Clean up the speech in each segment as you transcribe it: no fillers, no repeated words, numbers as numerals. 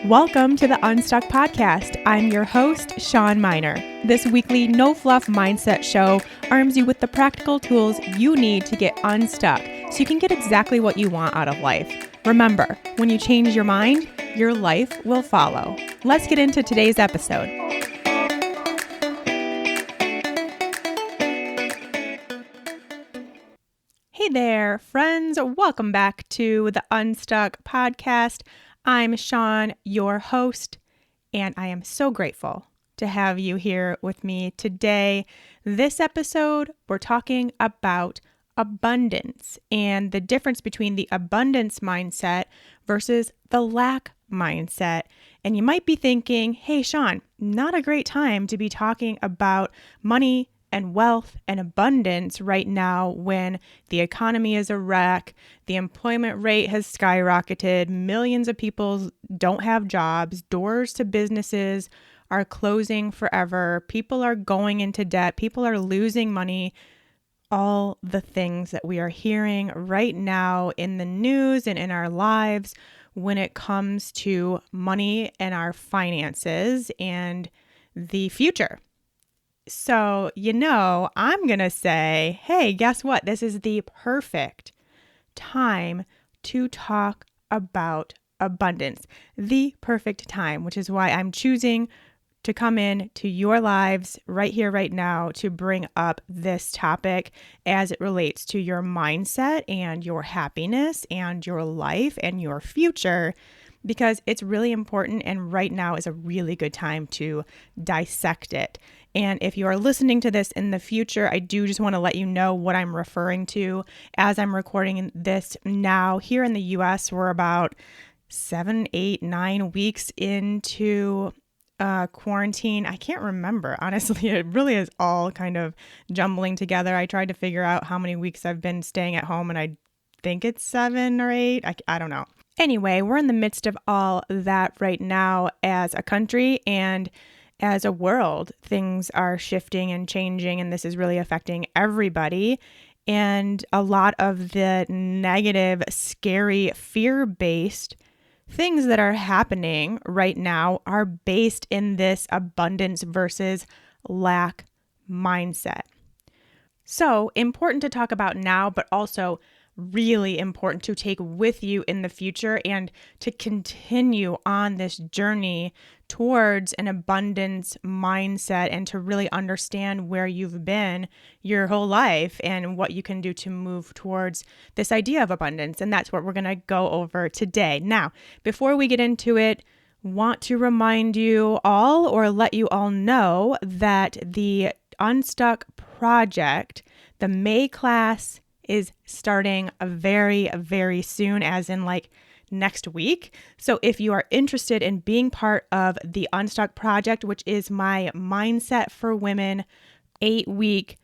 Welcome to the Unstuck Podcast. I'm your host, Sean Miner. This weekly no-fluff mindset show arms you with the practical tools you need to get unstuck so you can get exactly what you want out of life. Remember, when you change your mind, your life will follow. Let's get into today's episode. Hey there, friends. Welcome back to the Unstuck Podcast. I'm Sean, your host, and I am so grateful to have you here with me today. This episode, we're talking about abundance and the difference between the abundance mindset versus the lack mindset. And you might be thinking, hey, Sean, not a great time to be talking about money and wealth and abundance right now when the economy is a wreck, the employment rate has skyrocketed, millions of people don't have jobs, doors to businesses are closing forever, people are going into debt, people are losing money, all the things that we are hearing right now in the news and in our lives when it comes to money and our finances and the future. So, I'm going to say, hey, guess what? This is the perfect time to talk about abundance. The perfect time, which is why I'm choosing to come in to your lives right here, right now, to bring up this topic as it relates to your mindset and your happiness and your life and your future, because it's really important. And right now is a really good time to dissect it. And if you are listening to this in the future, I do just want to let you know what I'm referring to as I'm recording this now. Here in the US, we're about 7, 8, 9 weeks into quarantine. I can't remember. Honestly, it really is all kind of jumbling together. I tried to figure out how many weeks I've been staying at home, and I think it's 7 or 8. I don't know. Anyway, we're in the midst of all that right now as a country and as a world. Things are shifting and changing, and this is really affecting everybody. And a lot of the negative, scary, fear-based things that are happening right now are based in this abundance versus lack mindset. So important to talk about now, but also really important to take with you in the future and to continue on this journey towards an abundance mindset and to really understand where you've been your whole life and what you can do to move towards this idea of abundance. And that's what we're going to go over today. Now, before we get into it, want to remind you all or let you all know that the Unstuck Project, the May class, is starting very, very soon, as in like next week. So if you are interested in being part of the Unstuck Project, which is my Mindset for Women 8-week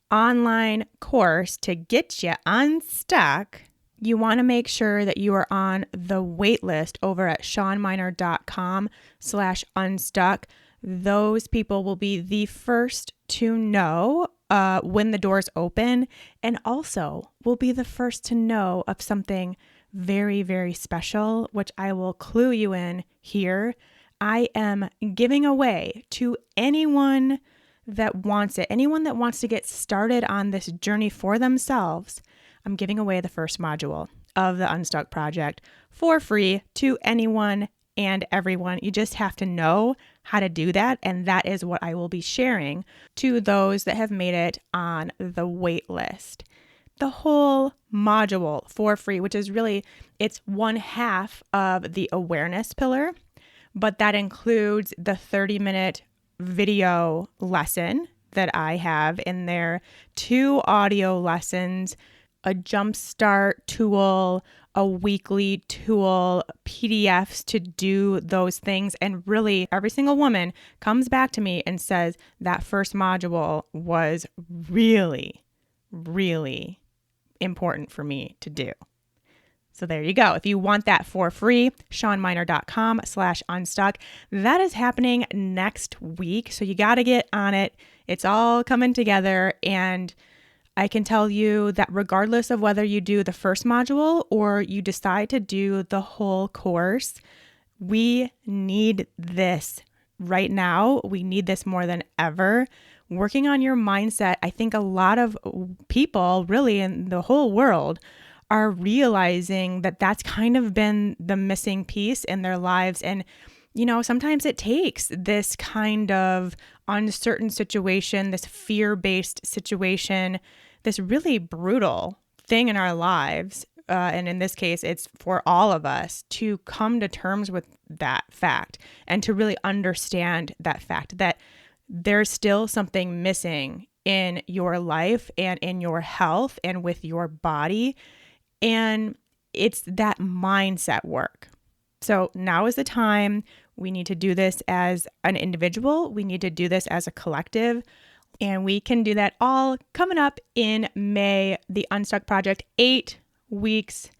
online course to get you unstuck, you want to make sure that you are on the wait list over at seanminer.com/unstuck. Those people will be the first to know when the doors open, and also will be the first to know of something very, very special, which I will clue you in here. I am giving away to anyone that wants it, anyone that wants to get started on this journey for themselves. I'm giving away the first module of the Unstuck Project for free to anyone and everyone. You just have to know how to do that. And that is what I will be sharing to those that have made it on the wait list. The whole module for free, which is really, it's one half of the awareness pillar, but that includes the 30-minute video lesson that I have in there, 2 audio lessons, a jumpstart tool, a weekly tool, PDFs to do those things. And really, every single woman comes back to me and says that first module was really, really important for me to do. So there you go. If you want that for free, seanminer.com/unstuck. That is happening next week. So you got to get on it. It's all coming together. And I can tell you that regardless of whether you do the first module or you decide to do the whole course, We need this right now. We need this more than ever. Working on your mindset, I think a lot of people really in the whole world are realizing that that's kind of been the missing piece in their lives. And, sometimes it takes this kind of uncertain situation, this fear-based situation, this really brutal thing in our lives. And in this case, it's for all of us to come to terms with that fact and to really understand that fact that there's still something missing in your life and in your health and with your body. And it's that mindset work. So now is the time. We need to do this as an individual. We need to do this as a collective. And we can do that all coming up in May, the Unstuck Project, 8 weeks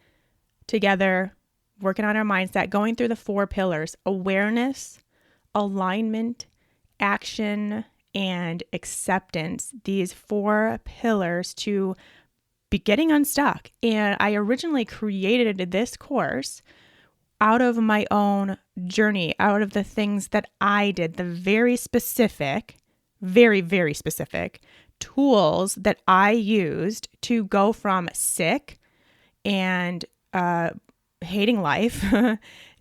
together, working on our mindset, going through the 4 pillars: awareness, alignment, action, and acceptance. These 4 pillars to be getting unstuck. And I originally created this course out of my own journey, out of the things that I did, the very specific, very, very specific tools that I used to go from sick and hating life,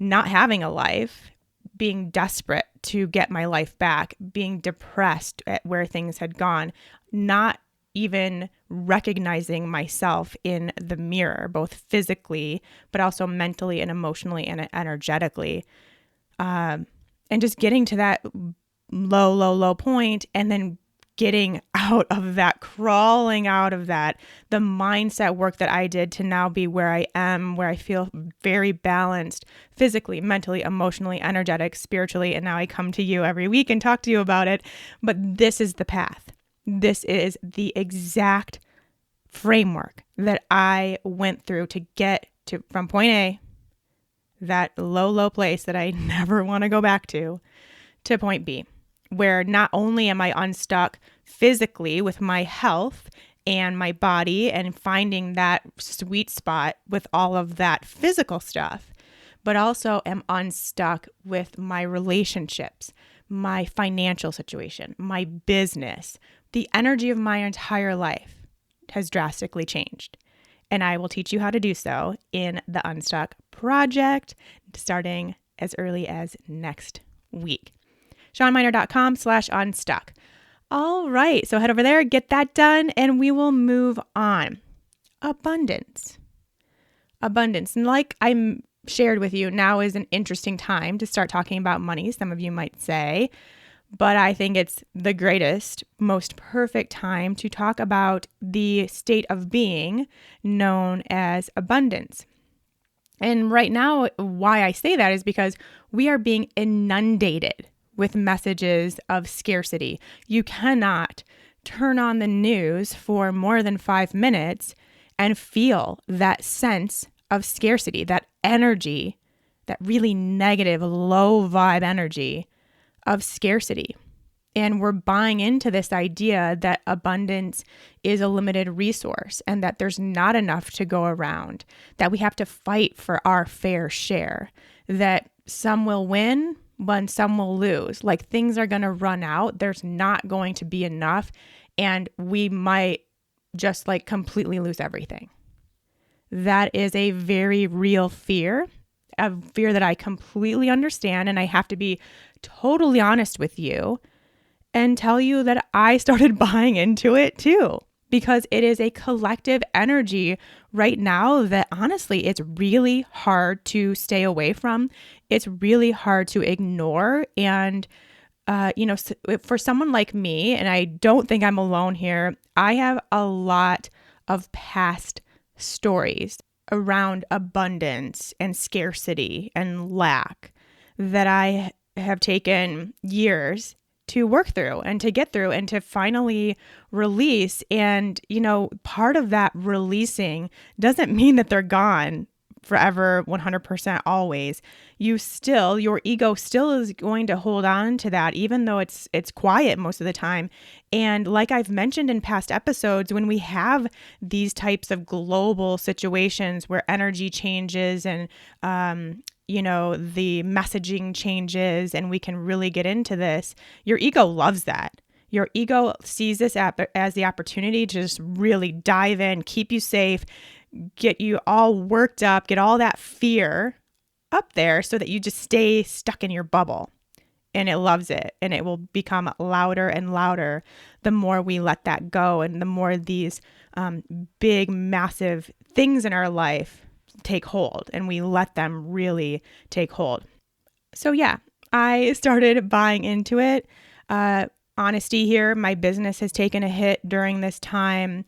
not having a life, being desperate to get my life back, being depressed at where things had gone, not even recognizing myself in the mirror, both physically, but also mentally and emotionally and energetically. And just getting to that low point and then getting out of that, crawling out of that, the mindset work that I did to now be where I am, where I feel very balanced physically, mentally, emotionally, energetic, spiritually. And now I come to you every week and talk to you about it. But this is the path. This is the exact framework that I went through to get to from point A, that low place that I never want to go back to point B, where not only am I unstuck physically with my health and my body and finding that sweet spot with all of that physical stuff, but also am unstuck with my relationships, my financial situation, my business. The energy of my entire life has drastically changed. And I will teach you how to do so in the Unstuck Project, starting as early as next week. SeanMiner.com/unstuck. All right, so head over there, get that done, and we will move on. Abundance. And like I shared with you, now is an interesting time to start talking about money, some of you might say. But I think it's the greatest, most perfect time to talk about the state of being known as abundance. And right now, why I say that is because we are being inundated with messages of scarcity. You cannot turn on the news for more than 5 minutes and feel that sense of scarcity, that energy, that really negative, low vibe energy of scarcity. And we're buying into this idea that abundance is a limited resource and that there's not enough to go around, that we have to fight for our fair share, that some will win when some will lose, like things are going to run out. There's not going to be enough. And we might just like completely lose everything. That is a very real fear, a fear that I completely understand. And I have to be totally honest with you and tell you that I started buying into it too, because it is a collective energy right now that honestly, it's really hard to stay away from. It's really hard to ignore. And, for someone like me, and I don't think I'm alone here, I have a lot of past stories around abundance and scarcity and lack that I have taken years to work through and to get through and to finally release. And, part of that releasing doesn't mean that they're gone forever, 100% always. Your ego still is going to hold on to that, even though it's quiet most of the time. And like I've mentioned in past episodes, when we have these types of global situations where energy changes and the messaging changes and we can really get into this, your ego loves that. Your ego sees this as the opportunity to just really dive in, keep you safe, get you all worked up, get all that fear up there so that you just stay stuck in your bubble. And it loves it. And it will become louder and louder the more we let that go and the more these big, massive things in our life take hold and we let them really take hold. So yeah, I started buying into it. Honesty here, my business has taken a hit during this time.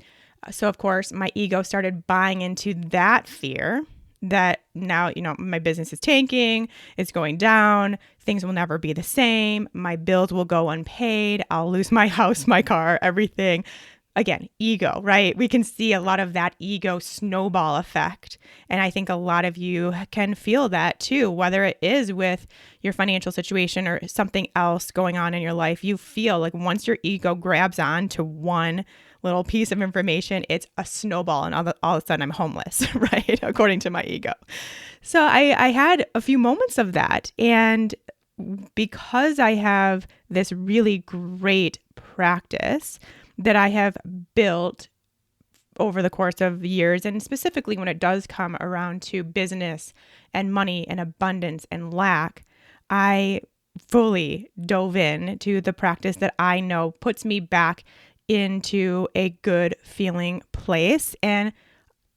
So of course, my ego started buying into that fear that now, my business is tanking, it's going down, things will never be the same, my bills will go unpaid, I'll lose my house, my car, everything. Again, ego, right? We can see a lot of that ego snowball effect. And I think a lot of you can feel that too, whether it is with your financial situation or something else going on in your life. You feel like once your ego grabs on to one little piece of information, it's a snowball and all of a sudden I'm homeless, right? According to my ego. So I had a few moments of that. And because I have this really great practice that I have built over the course of years, and specifically when it does come around to business and money and abundance and lack, I fully dove in to the practice that I know puts me back into a good feeling place. And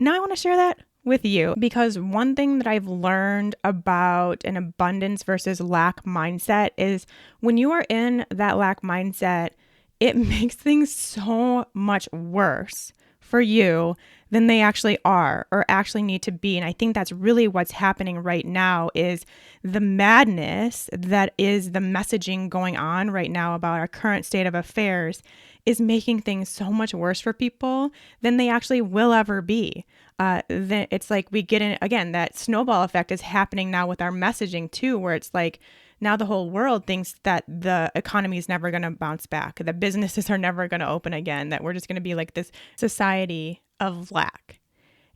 now I want to share that with you because one thing that I've learned about an abundance versus lack mindset is when you are in that lack mindset, it makes things so much worse for you than they actually are or actually need to be. And I think that's really what's happening right now is the madness that is the messaging going on right now about our current state of affairs is making things so much worse for people than they actually will ever be. Then it's like we get in, again, that snowball effect is happening now with our messaging too, where it's like, now the whole world thinks that the economy is never going to bounce back, that businesses are never going to open again, that we're just going to be like this society of lack.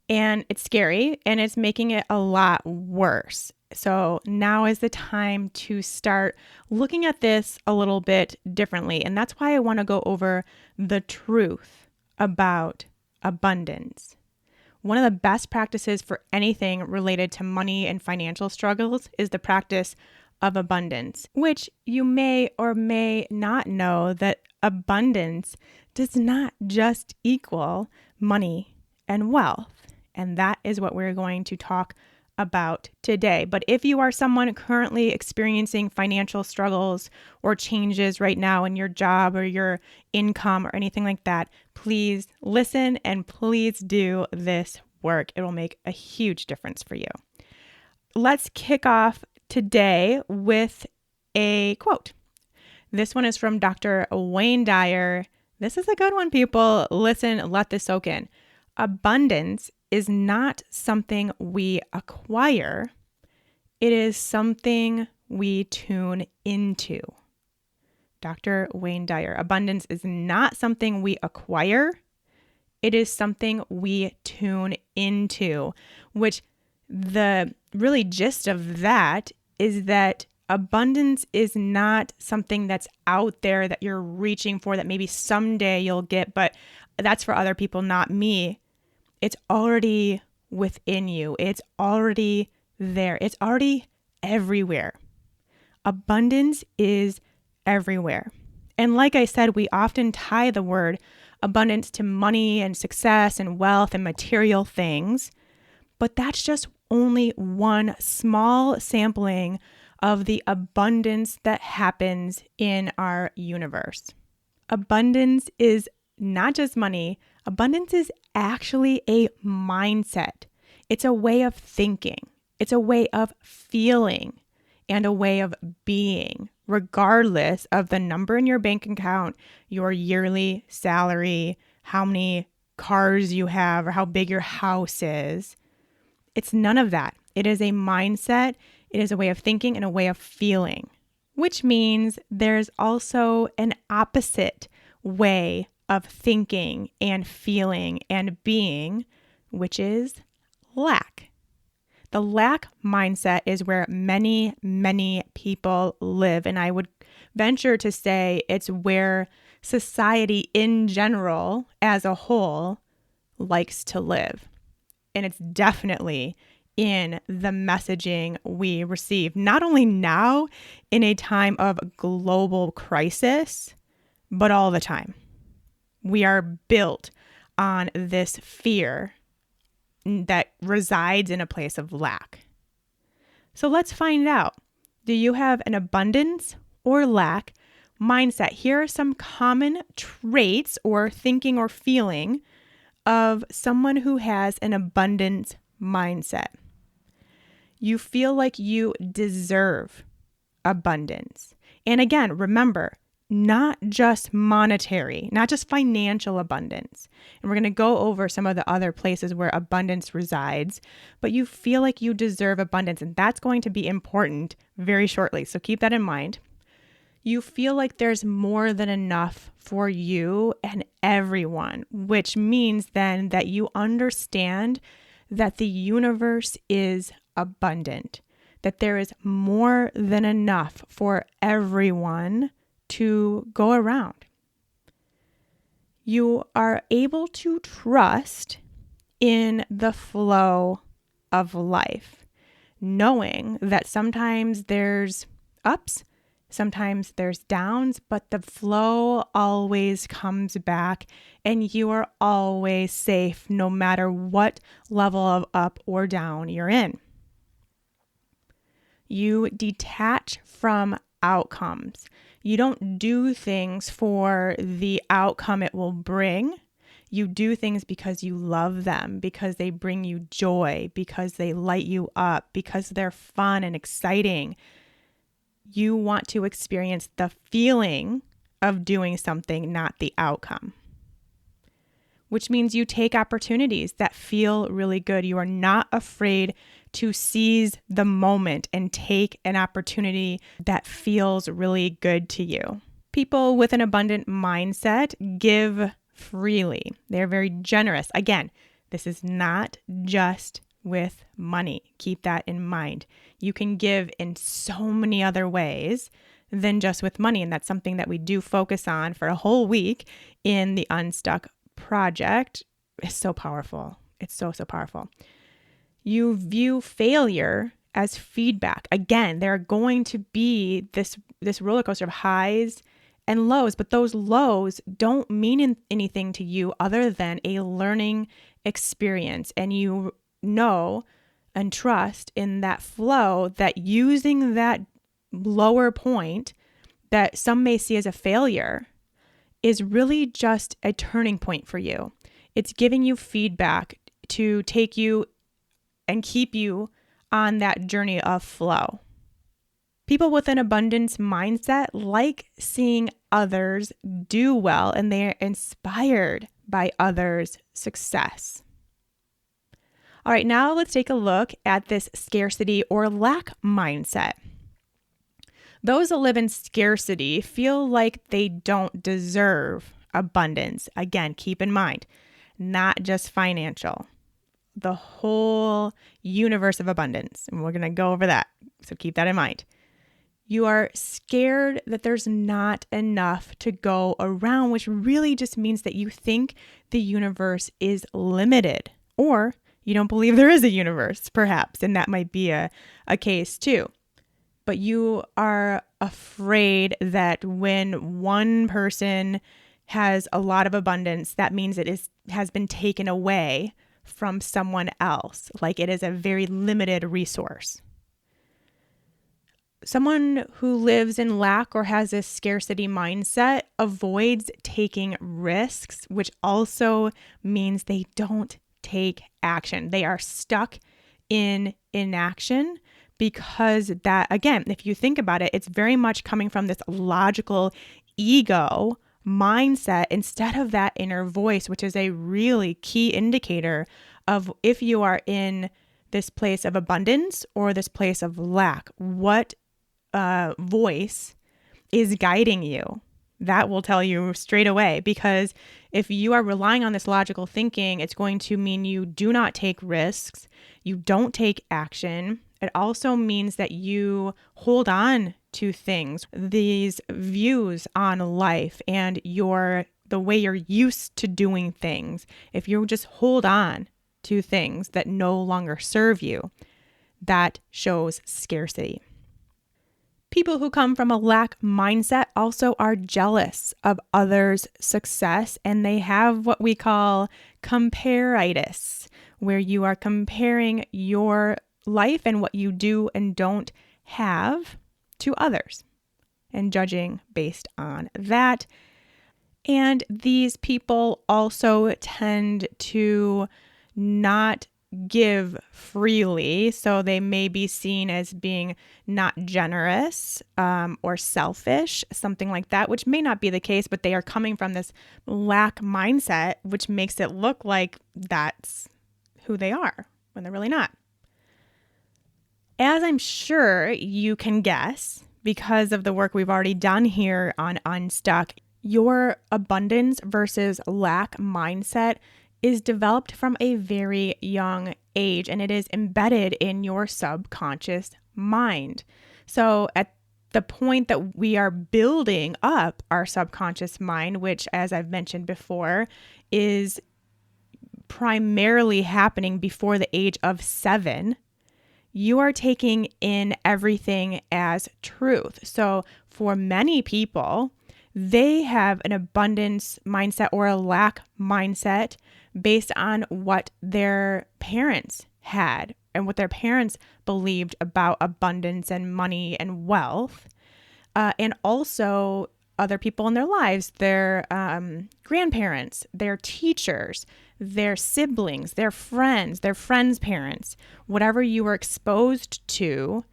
And it's scary and it's making it a lot worse. So now is the time to start looking at this a little bit differently. And that's why I want to go over the truth about abundance. One of the best practices for anything related to money and financial struggles is the practice of abundance, which you may or may not know that abundance does not just equal money and wealth. And that is what we're going to talk about today. But if you are someone currently experiencing financial struggles or changes right now in your job or your income or anything like that, please listen and please do this work. It will make a huge difference for you. Let's kick off today with a quote. This one is from Dr. Wayne Dyer. This is a good one, people. Listen, let this soak in. Abundance is not something we acquire. It is something we tune into. Dr. Wayne Dyer. Abundance is not something we acquire. It is something we tune into, which the really gist of that is that abundance is not something that's out there that you're reaching for that maybe someday you'll get, but that's for other people, not me. It's already within you. It's already there. It's already everywhere. Abundance is everywhere. And like I said, we often tie the word abundance to money and success and wealth and material things, but that's just only one small sampling of the abundance that happens in our universe. Abundance is not just money. Abundance is actually a mindset. It's a way of thinking. It's a way of feeling and a way of being, regardless of the number in your bank account, your yearly salary, how many cars you have, or how big your house is. It's none of that. It is a mindset. It is a way of thinking and a way of feeling, which means there's also an opposite way of thinking and feeling and being, which is lack. The lack mindset is where many, many people live. And I would venture to say it's where society in general, as a whole, likes to live. And it's definitely in the messaging we receive, not only now in a time of global crisis, but all the time. We are built on this fear that resides in a place of lack. So let's find out. Do you have an abundance or lack mindset? Here are some common traits or thinking or feeling of someone who has an abundance mindset. You feel like you deserve abundance. And again, remember, not just monetary, not just financial abundance. And we're going to go over some of the other places where abundance resides, but you feel like you deserve abundance. And that's going to be important very shortly. So keep that in mind. You feel like there's more than enough for you and everyone, which means then that you understand that the universe is abundant, that there is more than enough for everyone to go around. You are able to trust in the flow of life, knowing that sometimes there's ups, sometimes there's downs, but the flow always comes back and you are always safe no matter what level of up or down you're in. You detach from outcomes. You don't do things for the outcome it will bring. You do things because you love them, because they bring you joy, because they light you up, because they're fun and exciting. You want to experience the feeling of doing something, not the outcome. Which means you take opportunities that feel really good. You are not afraid to seize the moment and take an opportunity that feels really good to you. People with an abundant mindset give freely. They're very generous. Again, this is not just with money. Keep that in mind. You can give in so many other ways than just with money. And that's something that we do focus on for a whole week in the Unstuck Project. It's so powerful. It's so powerful. You view failure as feedback. Again, there are going to be this roller coaster of highs and lows, but those lows don't mean anything to you other than a learning experience. And you know and trust in that flow, that using that lower point that some may see as a failure is really just a turning point for you. It's giving you feedback to take you and keep you on that journey of flow. People with an abundance mindset like seeing others do well, and they're inspired by others' success. All right, now let's take a look at this scarcity or lack mindset. Those that live in scarcity feel like they don't deserve abundance. Again, keep in mind, not just financial, the whole universe of abundance. And we're going to go over that. So keep that in mind. You are scared that there's not enough to go around, which really just means that you think the universe is limited, or you don't believe there is a universe, perhaps, and that might be a case too. But you are afraid that when one person has a lot of abundance, that means it has been taken away from someone else, like it is a very limited resource. Someone who lives in lack or has a scarcity mindset avoids taking risks, which also means they don't take action. They are stuck in inaction because that, again, if you think about it, it's very much coming from this logical ego mindset instead of that inner voice, which is a really key indicator of if you are in this place of abundance or this place of lack. What voice is guiding you? That will tell you straight away, because If you are relying on this logical thinking, it's going to mean you do not take risks, you don't take action. It also means that you hold on to things, these views on life and the way you're used to doing things. If you just hold on to things that no longer serve you, that shows scarcity. People who come from a lack mindset also are jealous of others' success, and they have what we call comparitis, where you are comparing your life and what you do and don't have to others and judging based on that. And these people also tend to not give freely. So they may be seen as being not generous or selfish, something like that, which may not be the case, but they are coming from this lack mindset, which makes it look like that's who they are when they're really not. As I'm sure you can guess, because of the work we've already done here on Unstuck, your abundance versus lack mindset is developed from a very young age, and it is embedded in your subconscious mind. So at the point that we are building up our subconscious mind, which, as I've mentioned before, is primarily happening before the age of 7, you are taking in everything as truth. So for many people, they have an abundance mindset or a lack mindset based on what their parents had and what their parents believed about abundance and money and wealth. And also other people in their lives, their grandparents, their teachers, their siblings, their friends' parents, whatever you were exposed to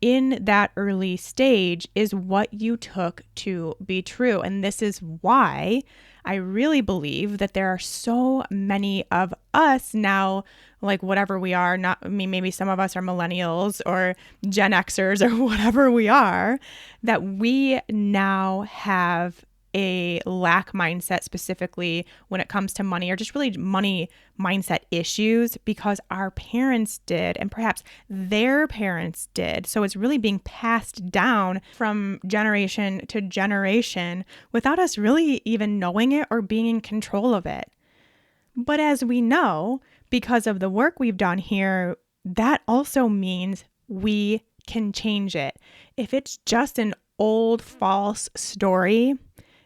in that early stage is what you took to be true. And this is why I really believe that there are so many of us now, like whatever we are, maybe some of us are millennials or Gen Xers or whatever we are, that we now have a lack mindset specifically when it comes to money or just really money mindset issues because our parents did and perhaps their parents did. So it's really being passed down from generation to generation without us really even knowing it or being in control of it. But as we know, because of the work we've done here, that also means we can change it. If it's just an old false story,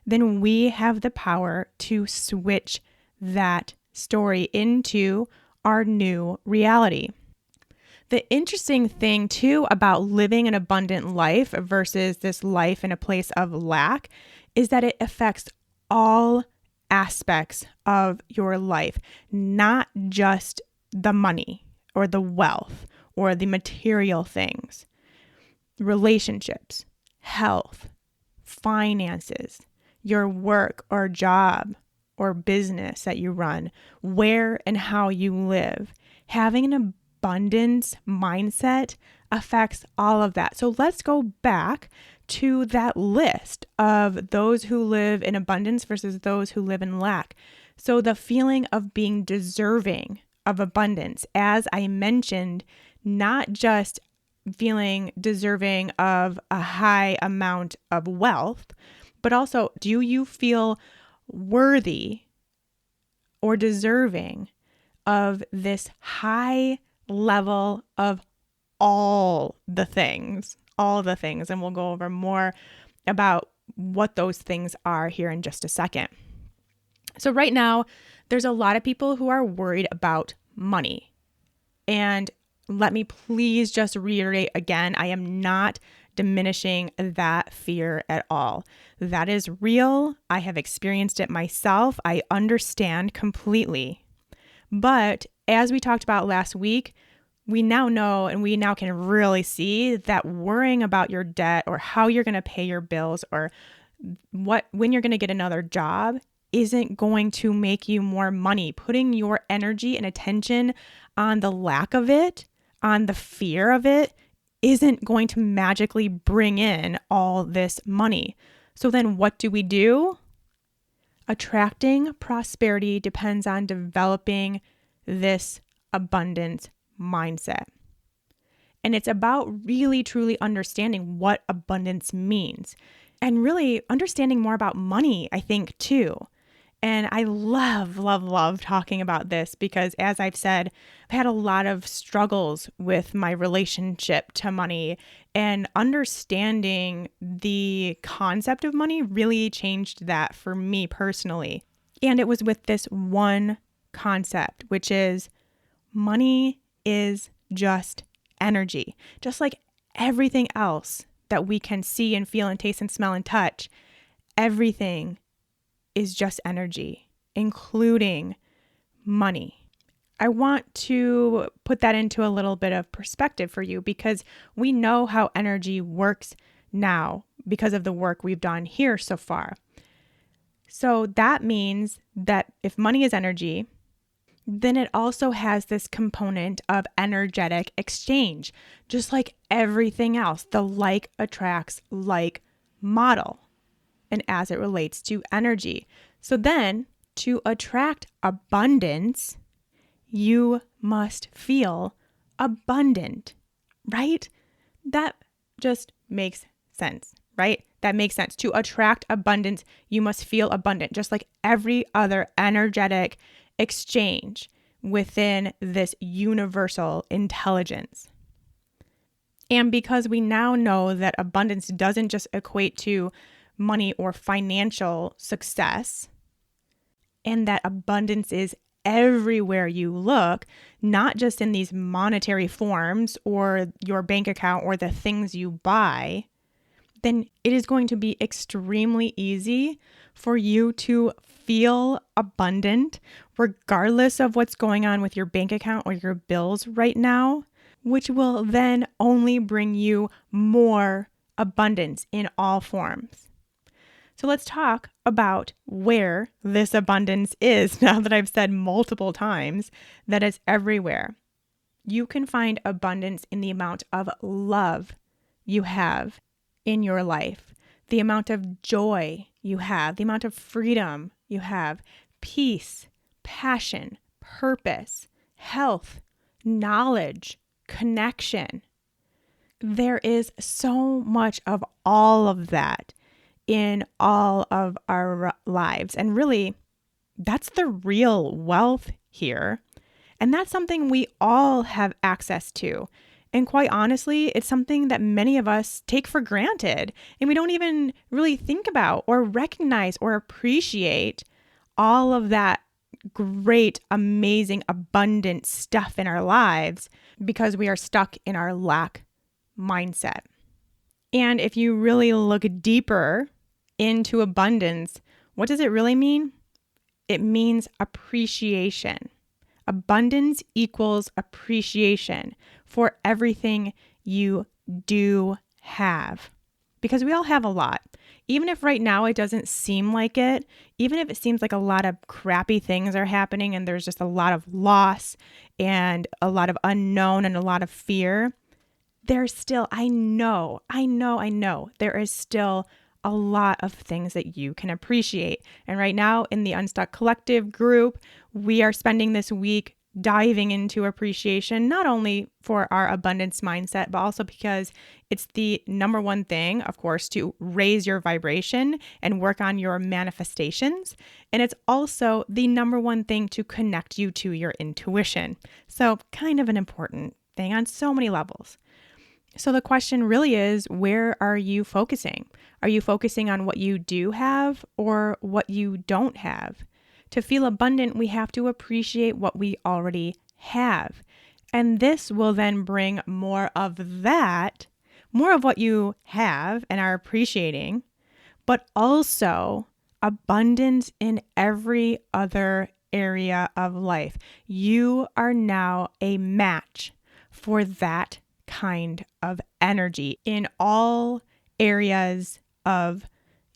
then we have the power to switch that story into our new reality. The interesting thing too about living an abundant life versus this life in a place of lack is that it affects all aspects of your life, not just the money or the wealth or the material things, relationships, health, finances, your work or job or business that you run, where and how you live. Having an abundance mindset affects all of that. So let's go back to that list of those who live in abundance versus those who live in lack. So the feeling of being deserving of abundance, as I mentioned, not just feeling deserving of a high amount of wealth, but also, do you feel worthy or deserving of this high level of all the things? And we'll go over more about what those things are here in just a second. So right now, there's a lot of people who are worried about money. And let me please just reiterate again, I am not diminishing that fear at all. That is real. I have experienced it myself. I understand completely. But as we talked about last week, we now know and we now can really see that worrying about your debt or how you're going to pay your bills or when you're going to get another job isn't going to make you more money. Putting your energy and attention on the lack of it, on the fear of it, isn't going to magically bring in all this money. So then what do? Attracting prosperity depends on developing this abundance mindset. And it's about really, truly understanding what abundance means and really understanding more about money, I think, too. And I love talking about this because, as I've said, I've had a lot of struggles with my relationship to money, and understanding the concept of money really changed that for me personally. And it was with this one concept, which is money is just energy, just like everything else that we can see and feel and taste and smell and touch. Everything is just energy, including money. I want to put that into a little bit of perspective for you because we know how energy works now because of the work we've done here so far. So that means that if money is energy, then it also has this component of energetic exchange, just like everything else. The like attracts like model, and as it relates to energy. So then, to attract abundance, you must feel abundant, right? That just makes sense, right? That makes sense. To attract abundance, you must feel abundant, just like every other energetic exchange within this universal intelligence. And because we now know that abundance doesn't just equate to money or financial success, and that abundance is everywhere you look, not just in these monetary forms or your bank account or the things you buy, then it is going to be extremely easy for you to feel abundant regardless of what's going on with your bank account or your bills right now, which will then only bring you more abundance in all forms. So let's talk about where this abundance is now that I've said multiple times that it's everywhere. You can find abundance in the amount of love you have in your life, the amount of joy you have, the amount of freedom you have, peace, passion, purpose, health, knowledge, connection. There is so much of all of that in all of our lives. And really, that's the real wealth here. And that's something we all have access to. And quite honestly, it's something that many of us take for granted. And we don't even really think about or recognize or appreciate all of that great, amazing, abundant stuff in our lives because we are stuck in our lack mindset. And if you really look deeper into abundance, what does it really mean? It means appreciation. Abundance equals appreciation for everything you do have. Because we all have a lot. Even if right now it doesn't seem like it, even if it seems like a lot of crappy things are happening and there's just a lot of loss and a lot of unknown and a lot of fear, there's still, I know, there is still a lot of things that you can appreciate. And right now in the Unstuck Collective group, we are spending this week diving into appreciation, not only for our abundance mindset, but also because it's the number one thing, of course, to raise your vibration and work on your manifestations. And it's also the number one thing to connect you to your intuition. So kind of an important thing on so many levels. So the question really is, where are you focusing? Are you focusing on what you do have or what you don't have? To feel abundant, we have to appreciate what we already have. And this will then bring more of that, more of what you have and are appreciating, but also abundance in every other area of life. You are now a match for that kind of energy in all areas of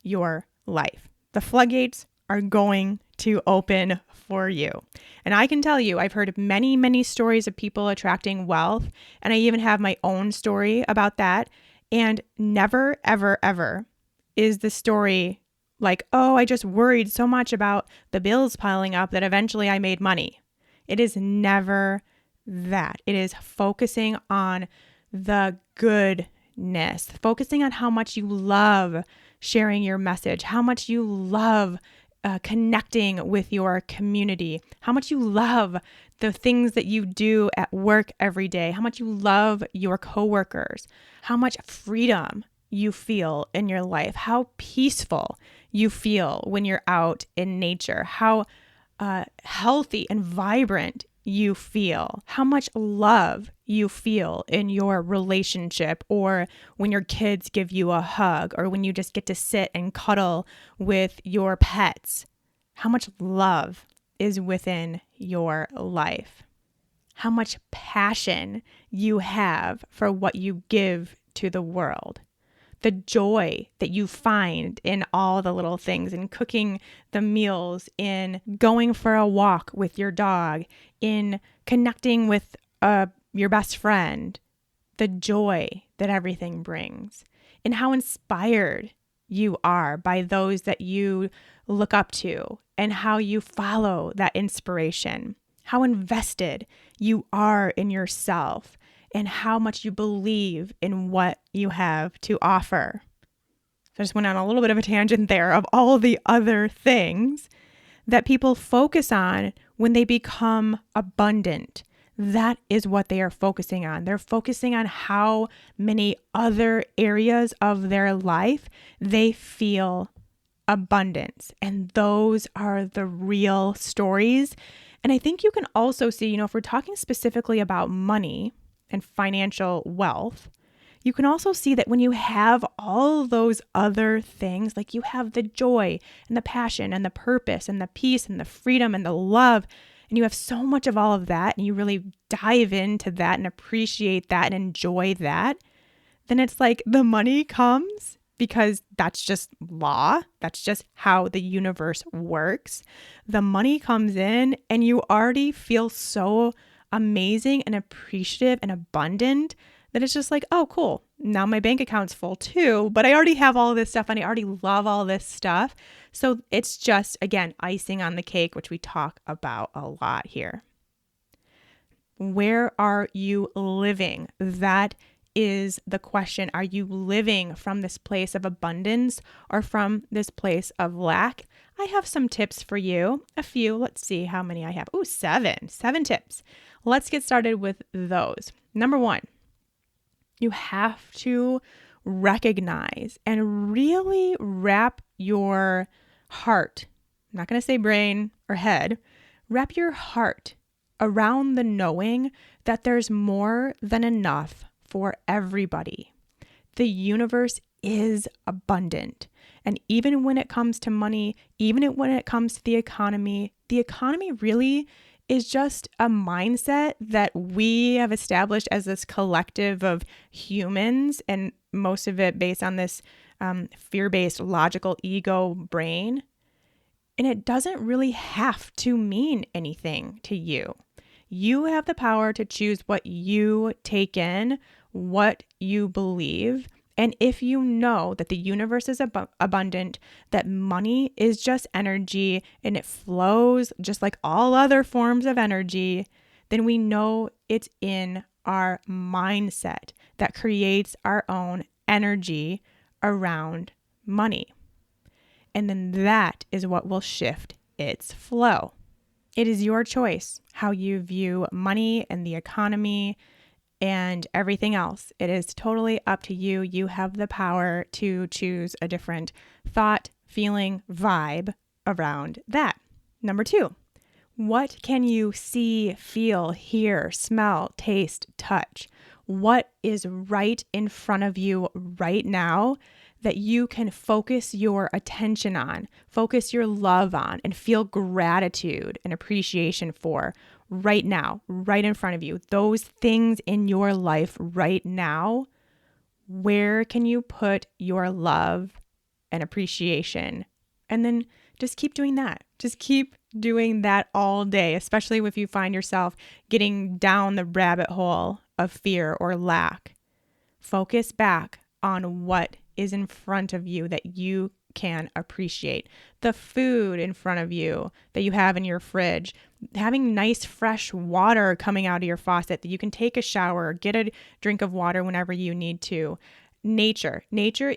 your life. The floodgates are going to open for you. And I can tell you, I've heard many, many stories of people attracting wealth, and I even have my own story about that. And never, ever, ever is the story Like, oh, I just worried so much about the bills piling up that eventually I made money. It is never that. It is focusing on the goodness, focusing on how much you love sharing your message, how much you love connecting with your community, how much you love the things that you do at work every day, how much you love your coworkers, how much freedom you feel in your life, how peaceful you feel when you're out in nature, how healthy and vibrant you feel, how much love you feel in your relationship, or when your kids give you a hug, or when you just get to sit and cuddle with your pets. How much love is within your life. How much passion you have for what you give to the world. The joy that you find in all the little things, in cooking the meals, in going for a walk with your dog, in connecting with your best friend, the joy that everything brings, and how inspired you are by those that you look up to and how you follow that inspiration, how invested you are in yourself, and how much you believe in what you have to offer. So I just went on a little bit of a tangent there of all the other things that people focus on when they become abundant. That is what they are focusing on. They're focusing on how many other areas of their life they feel abundance. And those are the real stories. And I think you can also see, if we're talking specifically about money and financial wealth, you can also see that when you have all those other things, like you have the joy and the passion and the purpose and the peace and the freedom and the love, and you have so much of all of that, and you really dive into that and appreciate that and enjoy that, then it's like the money comes because that's just law. That's just how the universe works. The money comes in and you already feel so amazing and appreciative and abundant that it's just like, oh, cool. Now my bank account's full too, but I already have all this stuff and I already love all this stuff. So it's just, again, icing on the cake, which we talk about a lot here. Where are you living? That is the question. Are you living from this place of abundance or from this place of lack? I have some tips for you. A few. Let's see how many I have. Oh, 7 tips. Let's get started with those. Number 1, you have to recognize and really wrap your heart, I'm not going to say brain or head, wrap your heart around the knowing that there's more than enough for everybody. The universe is abundant. And even when it comes to money, even when it comes to the economy really is just a mindset that we have established as this collective of humans, and most of it based on this fear-based logical ego brain. And it doesn't really have to mean anything to you. You have the power to choose what you take in, what you believe. And if you know that the universe is abundant, that money is just energy and it flows just like all other forms of energy, then we know it's in our mindset that creates our own energy around money. And then that is what will shift its flow. It is your choice how you view money and the economy and everything else. It is totally up to you. You have the power to choose a different thought, feeling, vibe around that. Number 2, what can you see, feel, hear, smell, taste, touch? What is right in front of you right now that you can focus your attention on, focus your love on, and feel gratitude and appreciation for right now, right in front of you? Those things in your life right now, where can you put your love and appreciation? And then just keep doing that. Just keep doing that all day, especially if you find yourself getting down the rabbit hole of fear or lack. Focus back on what is in front of you that you can appreciate. The food in front of you that you have in your fridge, having nice fresh water coming out of your faucet that you can take a shower, get a drink of water whenever you need to. Nature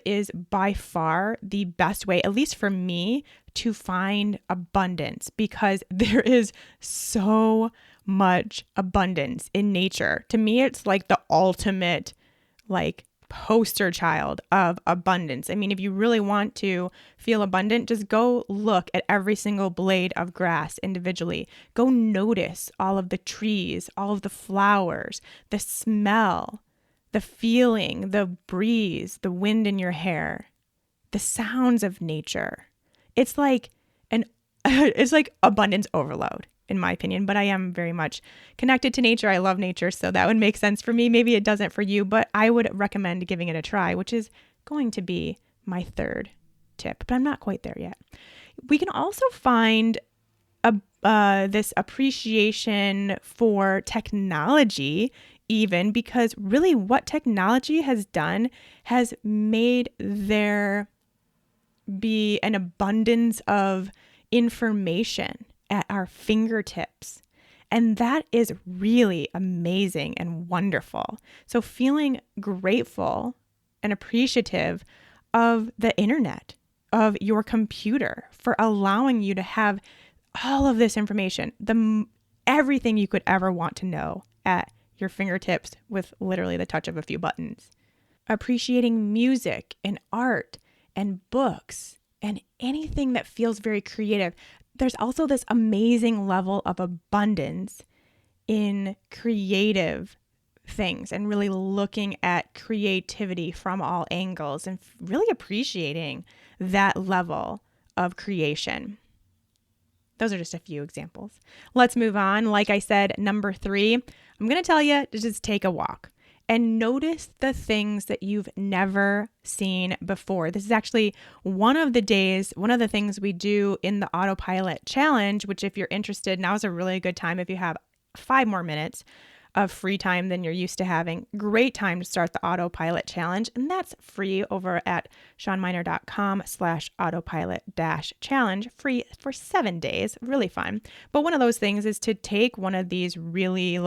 is by far the best way, at least for me, to find abundance, because there is so much abundance in nature. To me, it's like the ultimate poster child of abundance. I mean, if you really want to feel abundant, just go look at every single blade of grass individually. Go notice all of the trees, all of the flowers, the smell, the feeling, the breeze, the wind in your hair, the sounds of nature. It's like abundance overload, in my opinion, but I am very much connected to nature. I love nature, so that would make sense for me. Maybe it doesn't for you, but I would recommend giving it a try, which is going to be my third tip, but I'm not quite there yet. We can also find this appreciation for technology, even, because really what technology has done has made there be an abundance of information at our fingertips. And that is really amazing and wonderful. So feeling grateful and appreciative of the internet, of your computer, for allowing you to have all of this information, everything you could ever want to know at your fingertips with literally the touch of a few buttons. Appreciating music and art and books and anything that feels very creative. There's also this amazing level of abundance in creative things and really looking at creativity from all angles and really appreciating that level of creation. Those are just a few examples. Let's move on. Like I said, number 3, I'm going to tell you to just take a walk and notice the things that you've never seen before. This is actually one of the things we do in the autopilot challenge, which if you're interested, now is a really good time. If you have 5 more minutes of free time than you're used to having, great time to start the autopilot challenge. And that's free over at shawnminer.com/autopilot-challenge, free for 7 days, really fun. But one of those things is to take one of these really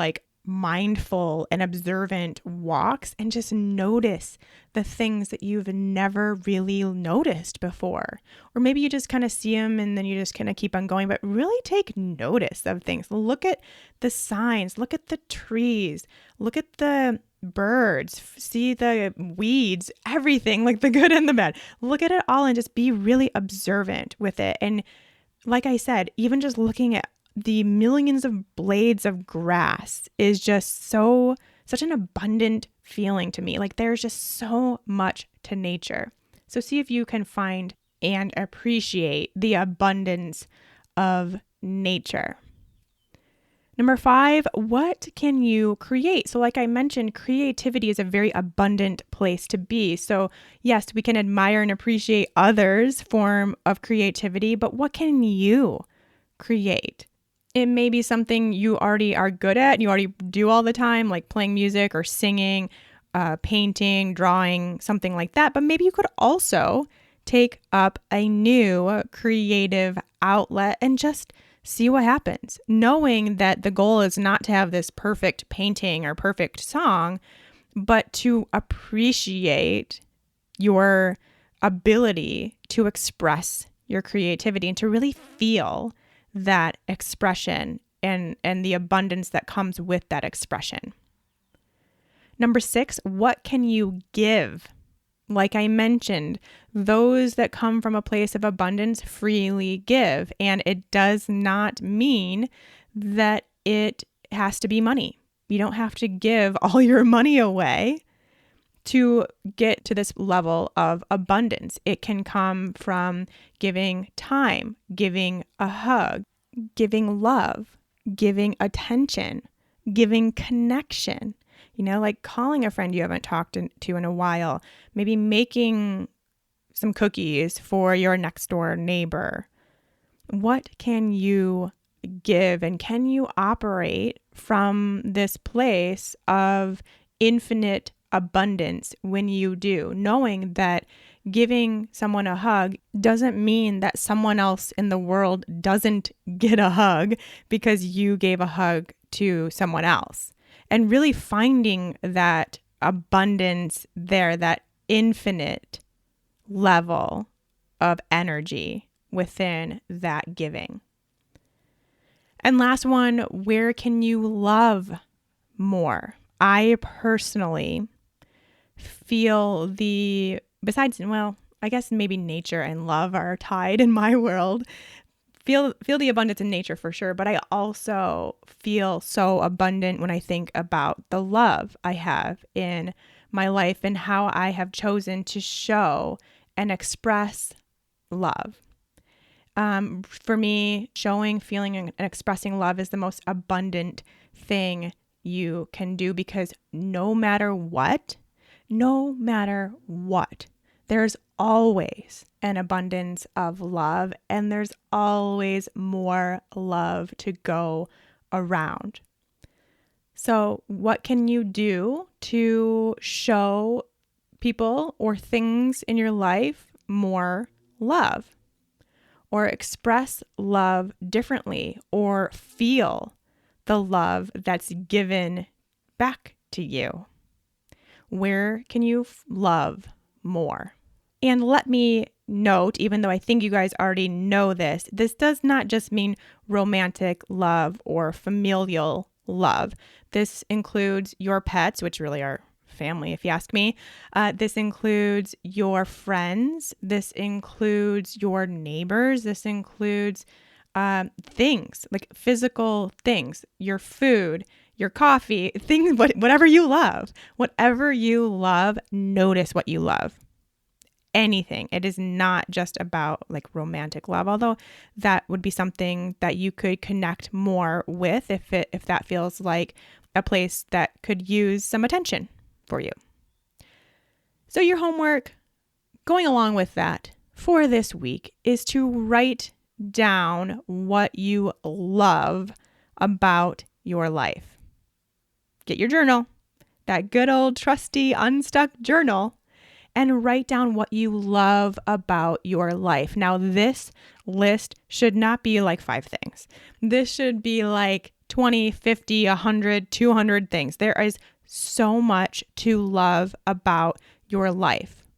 mindful and observant walks and just notice the things that you've never really noticed before. Or maybe you just kind of see them and then you just kind of keep on going, but really take notice of things. Look at the signs, look at the trees, look at the birds, see the weeds, everything, like the good and the bad. Look at it all and just be really observant with it. And like I said, even just looking at the millions of blades of grass is just such an abundant feeling to me. There's just so much to nature. So see if you can find and appreciate the abundance of nature. Number 5, what can you create? So like I mentioned, creativity is a very abundant place to be. So yes, we can admire and appreciate others' form of creativity, but what can you create? It may be something you already are good at, you already do all the time, like playing music or singing, painting, drawing, something like that. But maybe you could also take up a new creative outlet and just see what happens, knowing that the goal is not to have this perfect painting or perfect song, but to appreciate your ability to express your creativity and to really feel that expression and the abundance that comes with that expression. Number 6, what can you give? Like I mentioned, those that come from a place of abundance freely give. And it does not mean that it has to be money. You don't have to give all your money away to get to this level of abundance. It can come from giving time, giving a hug, giving love, giving attention, giving connection, like calling a friend you haven't talked to in a while, maybe making some cookies for your next door neighbor. What can you give, and can you operate from this place of infinite abundance when you do, knowing that giving someone a hug doesn't mean that someone else in the world doesn't get a hug because you gave a hug to someone else. And really finding that abundance there, that infinite level of energy within that giving. And last one, where can you love more? I personally feel I guess maybe nature and love are tied in my world. Feel the abundance in nature for sure, but I also feel so abundant when I think about the love I have in my life and how I have chosen to show and express love. For me, showing, feeling, and expressing love is the most abundant thing you can do, because no matter what, there's always an abundance of love, and there's always more love to go around. So what can you do to show people or things in your life more love? Or express love differently, or feel the love that's given back to you? Where can you love more? And let me note, even though I think you guys already know this does not just mean romantic love or familial love. This includes your pets, which really are family, if you ask me. This includes your friends. This includes your neighbors. This includes things like physical things, your food, your coffee, things, whatever you love. Whatever you love, notice what you love. Anything. It is not just about like romantic love, although that would be something that you could connect more with if that feels like a place that could use some attention for you. So your homework going along with that for this week is to write down what you love about your life. Get your journal, that good old trusty Unstuck journal, and write down what you love about your life. Now, this list should not be like 5 things. This should be like 20, 50, 100, 200 things. There is so much to love about your life.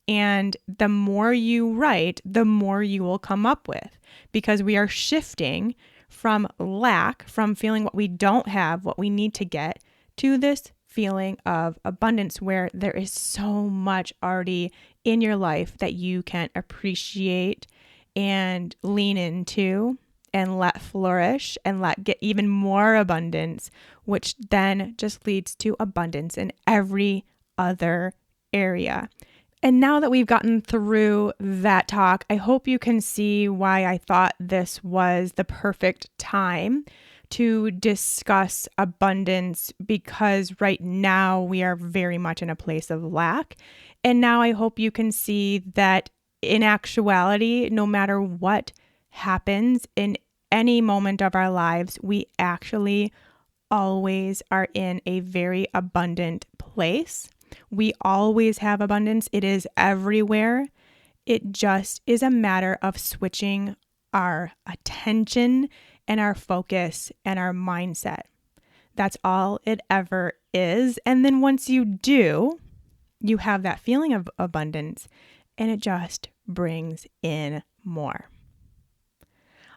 And the more you write, the more you will come up with, because we are shifting from lack, from feeling what we don't have, what we need to get, to this feeling of abundance where there is so much already in your life that you can appreciate and lean into and let flourish and let get even more abundance, which then just leads to abundance in every other area. And now that we've gotten through that talk, I hope you can see why I thought this was the perfect time to discuss abundance, because right now we are very much in a place of lack. And now I hope you can see that in actuality, no matter what happens in any moment of our lives, we actually always are in a very abundant place. We always have abundance. It is everywhere. It just is a matter of switching our attention and our focus and our mindset. That's all it ever is. And then once you do, you have that feeling of abundance, and it just brings in more.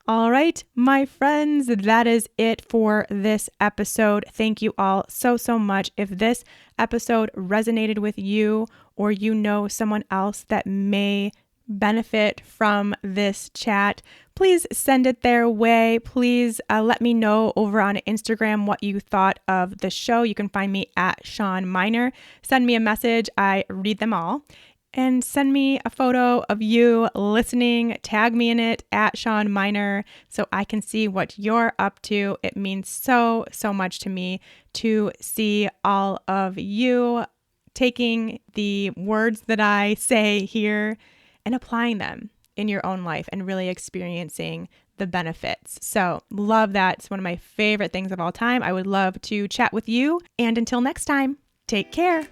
All right, my friends, that is it for this episode. Thank you all so much. If this episode resonated with you, or you know someone else that may benefit from this chat, please send it their way. Please let me know over on Instagram what you thought of the show. You can find me at Sean Miner. Send me a message. I read them all. And send me a photo of you listening. Tag me in it at Sean Miner so I can see what you're up to. It means so much to me to see all of you taking the words that I say here and applying them in your own life and really experiencing the benefits. So love that. It's one of my favorite things of all time. I would love to chat with you. And until next time, take care.